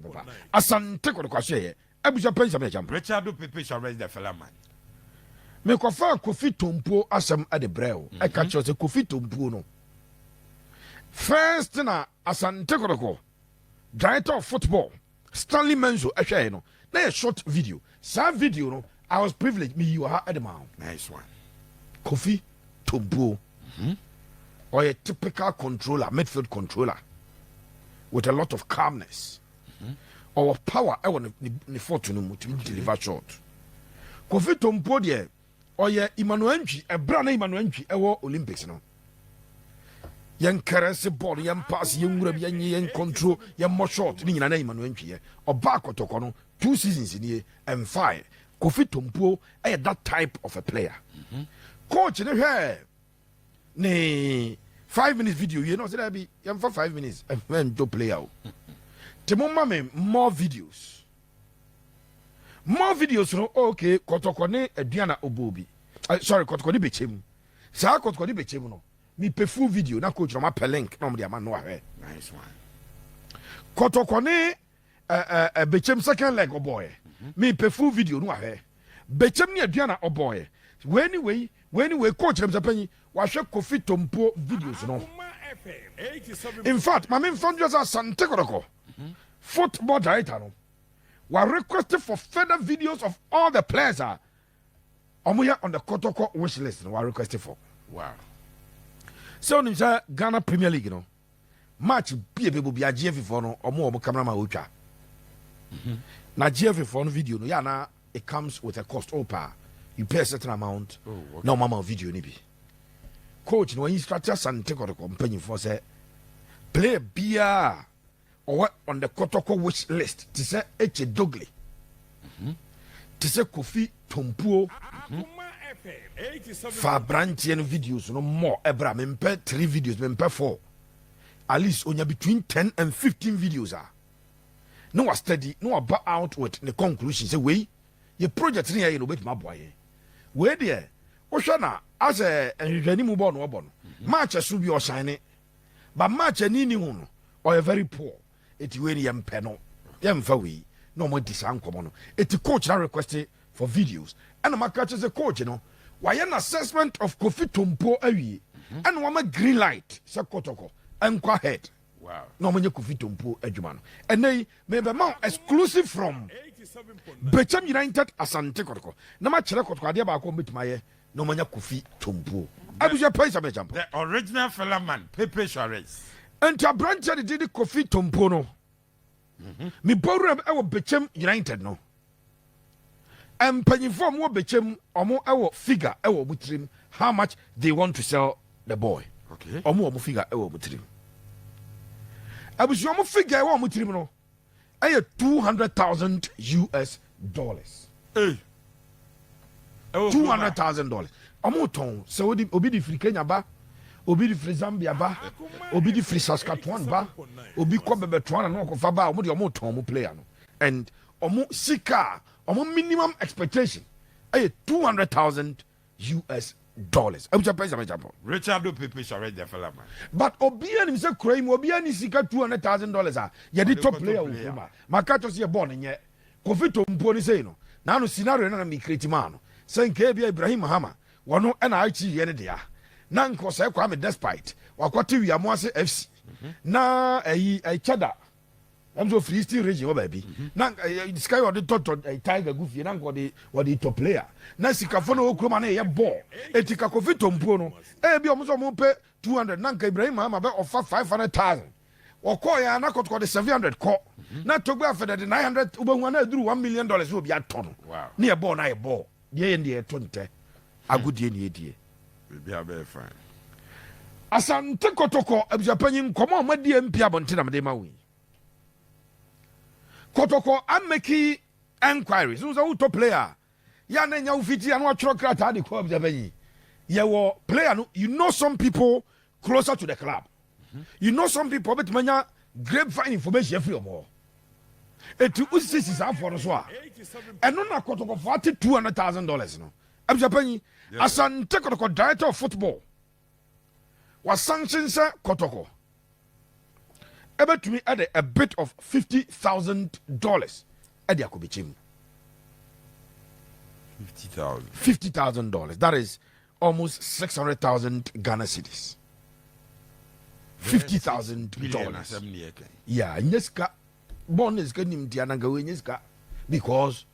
papa. Asante Kotoko share. Abuja pensa me jam. Richard Pepe shall raise the fella man. Me kofa Kofi Tompuo asem ade brɛw. I catch us Kofi Tompuo no. First na Asante Kotoko, director of football, Stanley Menzo ehwe no. Na a short video. Sa video no, I was privileged me you are at the mount. Nice one. Kofi Tompuo. Or a typical controller, midfield controller, with a lot of calmness, or power. I want to fortune to deliver short. Kofi Tompuo there, or ye Emmanuel, a brand Emmanuel, Olympics no. Young caress ball, young pass, young rub, young control, young more short, meaning an Emmanuel, or back or tokono, 2 seasons in here and 5. Kofi Tompuo, that type of a player. Coach in the hair. Ne 5 minutes video, you know, say that be for 5 minutes and when to play out. Temoma more videos. More videos, no, okay, Kotoko Diana Obobi. Sorry, Kotoko Bechem. Sa Kotoko Bechem no. Me pe full video na coach no ma pe link no me no ahwe. Nice one. Kotoko Bechem second leg boy. Me pe full video no ahwe. Bechem ne Diana Oboy. Anyway, coach them sapani wahwe Kofi Tompuo videos no. In fact, my main friend just Asante Kotoko, football director no. We requested for further videos of all the players on the Kotoko wish list. We requested for. Wow. So ni say Ghana Premier League no. Match be a GF for no omo cameraman utwa. Na GF for no video no ya na it comes with a cost opa. You pay a certain amount. Oh, okay. No mama video ni bi. Coach no instructor Asante Kotoko company for say play beer or on the Kotoko wish list. To say H Dogley. To say Kofi Tompuo. For branching videos no more. Ebra mempe 3 videos, mempe 4. At least only between 10 and 15 videos are. No study, no about out with the conclusion. Say we your project here you know with my boy. Where there? Oshana as a any move on match a subi or shiny, but match a nini one or a very poor. It's really yam penal. Yam for we no more disancomono. It's a coach that requested for videos. And my catch as a coach, you know. Why an assessment of Kofi Tompuo awi and one green light, Sir Kotoko, and go ahead. Wow. No many Kofi Tompuo edumano. And they may be more exclusive from Bechem United Asante Kotoko. No match Kotoko, I about commit my no many Kofi Tompuo. I was your place of a jump. The original fella man, Pepe Suarez. And to a branch that did Kofi Tompuo no. Me program our Bechem United no. And penny for more Bechem or more our figure our mutrim how much they want to sell the boy. Okay. Or more figure our mutrim. I was your figure our mutrim no. I had $200,000 US. Hey. $200,000. Amoton, so obi di free Kenya ba, obi di free Zambia ba, obi di free Saskatchewan ba, obi kwa Bebetuana no kofa ba, omo di amoton mo player no. And omo sika, omo minimum expectation, ay $200,000 US. I'm just example. Richard Pepe Suarez the fella man. But obi ani say crime, obi ani sika $200,000 ah. Ye di top player wo ma. Makato se born nye. Kofi Tompuo ni say no. Na no scenario na me create man no. Say nke bia Ibrahim Mahama. Wono na achi ye ne dia. Na nko say kwa me despite. Wakwati wi amoase FC. Na ai chada. I'm so free still region baby. Na sky or the toto tiger goofy na nko the top player. Na sikafo no okroma na ye ball. Etika Kofi Tompuo no. Bi omo so mo pe 200 na nka Ibrahim Mahama be offer 500,000. Oko ya na kotko the 700 ko. Na togba for the 900 ubanwa na duru $1 million obi aton. Wow. Na ye ball na ye ball. Ye ye tonte. Agudie ni edie. Be a very fine. Asante Kotoko abujapanyin komo amadi MP abonte na mede ma wi. Kotoko I'm making enquiries. Who's a top player? Ya na nya ufiti anu atro krata de ko abujapanyin. Ye wo player no, you know some people closer to the club. You know some people but manya grapevine information free more. Etu usisi sa for so a. Eno na Kotoko for $200,000 no. Abujapanyin Asante Kotoko director of football was sanctioned Kotoko ebe to me at a bit of $50,000 at the Bechem. $50,000. That is almost 600,000 Ghana cedis. $50,000. Yeah, Nyeska born is getting Diana Gawinska because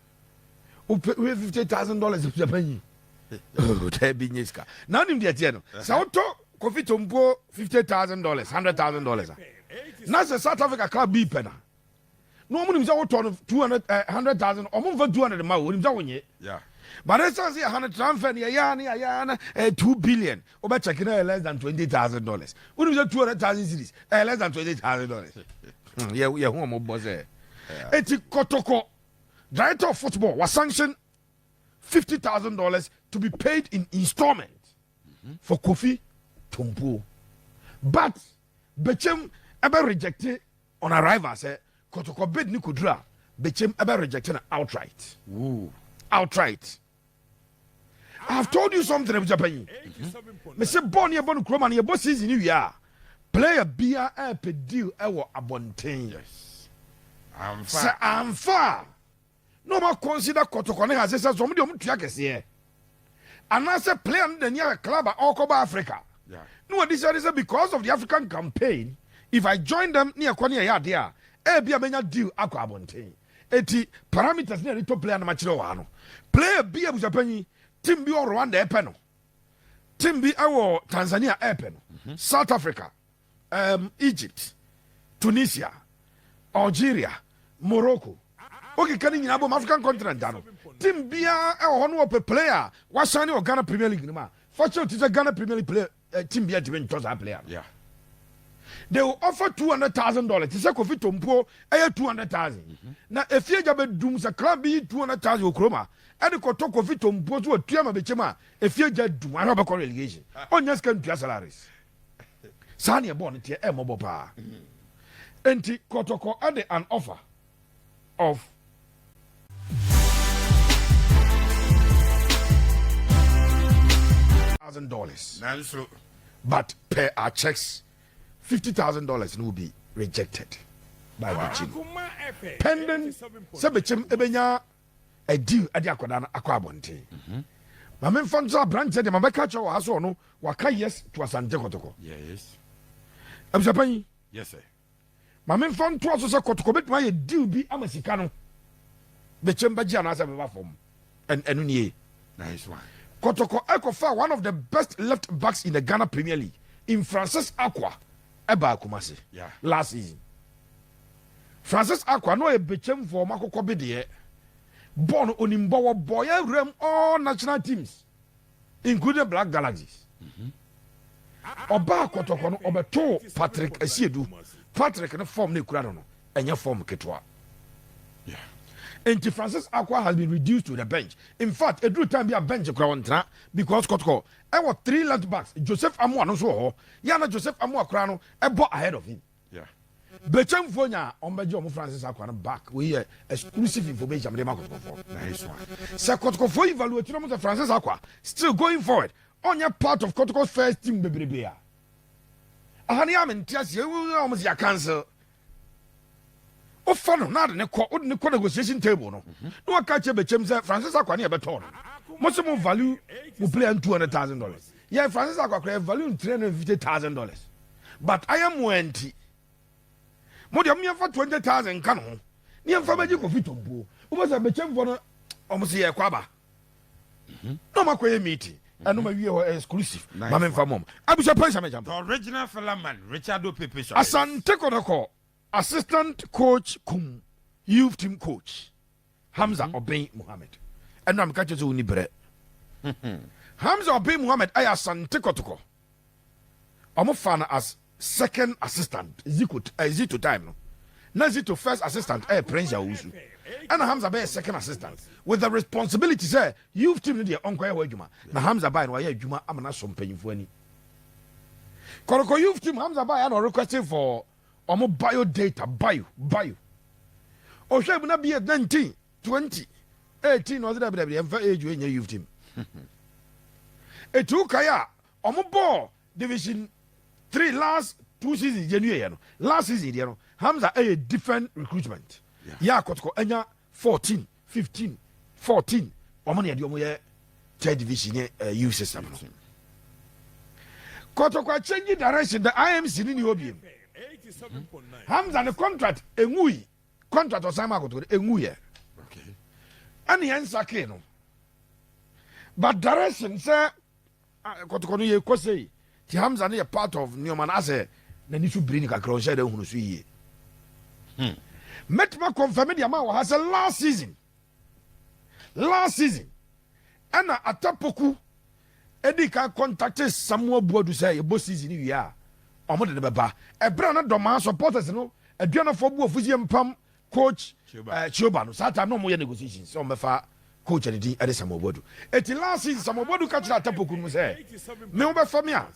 we $50,000 of Japan. Oh, there be Nyeska. Now, in the Atiano, Sauto, Kofi Tompuo, $50,000, $100,000. Now, the South Africa club B penna. No one is out on 100,000 or more than 200 miles. Yeah. But I say 100 transfer, 2 billion. Over checking less than $20,000. What is 200,000 cities? Less than $20,000. Yeah, we are home of Bose. Eti Kotoko, director of football, was sanctioned $50,000 to be paid in installments for Kofi Tompuo. But Bechem ever rejected on arrival. Say Kotoko bid Nikudra. Bechem ever rejected outright. Ooh. Outright. I have told you something about Japan. Me say born here, born Kroman, your boss is in New Year. Play a beer, a deal, a abontain. Yes. I'm far. I'm far. No more consider Kotoko as somebody on Tiakas here. And I say play on the near club at Okoba Africa. Yeah. No, this is because of the African campaign. If I join them near Konya Yadia, a beer mania deal, Aqua abontain. Eti parameters near the top player machiro wano. Play a beer with Japan, Team B or Rwanda epeno. Team B or Tanzania epeno. South Africa, Egypt, Tunisia, Algeria, Morocco. Okay, can you have African continent dano? Team B or one of a player, Wasani or Ghana Premier League. Fortunately, it's a Ghana Premier League player, Team B to win a player. Yeah. They will offer $200,000. It's a Kofi Tompuo, 200,000. Now, if you have a dooms a club be 200,000 Okroma, and the Kofi Tompuo to a Tiama Bechem, if you just do one of a relegation, on your scan to salaries. Sanya Bonnet, a mobile power. And Kotoko added an offer of $1,000. But per our checks, $50,000 will be rejected by Bechem. Pending Bechem Ebenya a deal at the Aquabonte. My men found a branch at the Mabakacho or Hasono, Waka yes to Asante Kotoko. Yes. I'm Japan. Yes, sir. My men found to us a Kotoko, my deal be Amasicano. Bechem Bajan as a form. And Unye. Nice one. Kotoko Ekofa, one of the best left backs in the Ghana Premier League, in Francis Acquah. Eba Kumasi. Yeah. Last season. Francis Acquah no a Bechem for Marco Kobede. Born Onimbawa boy rem all national teams, including Black Galaxies. Oba Kotoko no obeto Patrick Esiedu. Patrick no form ne kurano no. Enya form ketwa. Yeah. And Francis Acquah has been reduced to the bench. In fact, a good time be a bench because Kotoko. I was 3 left backs. Joseph Amoa no so. Yana Joseph Amoa Krano, I bought ahead of him. Yeah. Bechem Fonya, on Bejo Francis Acquah back. We hear exclusive information. Nice one. Sir Kotoko for evaluation Francis Acquah still going forward. On your part of Kotoko's first team, baby. Ahaniam and Tias, you will almost your cancel. Oh, fun, not in a negotiation table. No, I catch a Bechem, Francis Acquah near Beton. Most of value will play on $200,000. Yeah, Francis Acquah value $350,000. But I am wenty. More than for 20,000 canon. Near Fabaji Kofi Tompuo. Who was a Bechem for almost a Quaba. No more meeting. And no more exclusive. Mamma for mom. I was surprised. The original fella man, Richardo Pepe. Asante Kotoko, assistant coach, youth team coach, Hamza Obey Muhammad. And I'm catching you in bread. Hamza Obey Muhammad, I Asante Kotoko. I'm a fan as second assistant. Zito time. No? Now Zito first assistant, Prince Yawusu. And Hamza Bay second assistant. With the responsibility, say, you've teamed the uncle Wajuma. Now Hamza Bay and Waya Juma, I'm not some paying for any. Koroko you've team Hamza Bay and requesting for bio data, bio. Or shall we not be at 19, 20, 18 or the age when you've team? A two kaya, ball division 3 last 2 seasons je nu no last season de no Hamza a different recruitment ya Kotoko enya 14 15 14 omo ne de omo ye third division U system no Kotoko change direction the IMC ni obi Hamza the contract engui contract osama Kotoko engui ye Okay. ani ensake no but direction say Kotoko no ye kosei ti Hamza no ye part of Newman ase na ni so bring kakra on share de hunu so yie metma confirm the amount was last season ana atapoku edi ka contact Samuel Boadu say e bo season wi a omo de beba e bra na doma supporters no aduana fo bu ofuzie mpam coach Chioba no sata no mo ye negotiations so mefa coach edi e de Samuel Boadu eti last season Samuel Boadu ka kira atapoku no say me wo be fa me a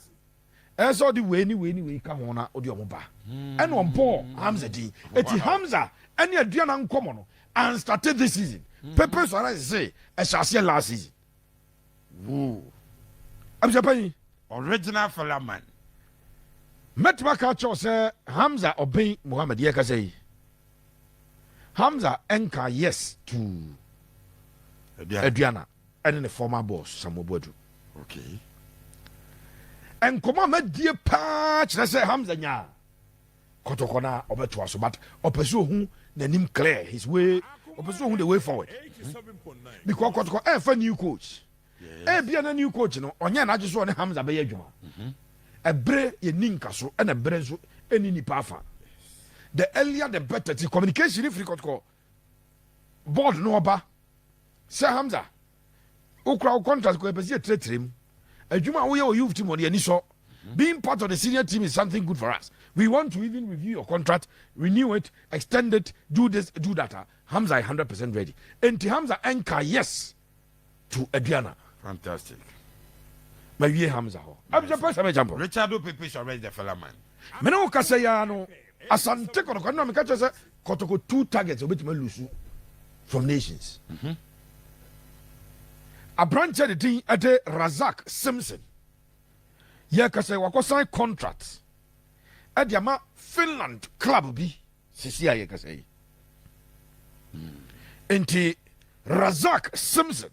e so di we ka ho na odi omo ba e no mpo Hamza di eti Hamza any aduana nkomo no and started this season papers are say e shall see last season Woo. I'm Japan. Original fella man. Metma Kacho say Hamza obey Muhammad Yeka say Hamza enka yes to Adriana and the former boss Samuel Boadu. Okay. And come on, dear patch, let's say Hamza nya Kotoko na obeto so but opeso hu nanim clear his way opeso hu the way forward. Because Kotoko for new coach. Bia na new coach no onye na ajeso ne Hamza be adwuma ebre ye ninka so na ebre so eni nipa afa the earlier the better the communication free Kotoko board no oba say Hamza ukra contract ko epesi tretrem adwuma wo ye o youth team on ani so being part of the senior team is something good for us. We want to even review your contract, renew it, extend it, do this, do that. Hamza is 100% ready. And Hamza anchor yes to Adriana. Fantastic. My year Hamza. I'm just person jump. Richard Pepe is already the fella man. Meno Kasayano, Asante Kotoko, no, because Kotoko 2 targets of which may lose from nations. A branch of the team at Razak Simpson. Yeah, because I was sign contracts at Yama Finland club B. Sisia, you can say. Enti Razak Simpson.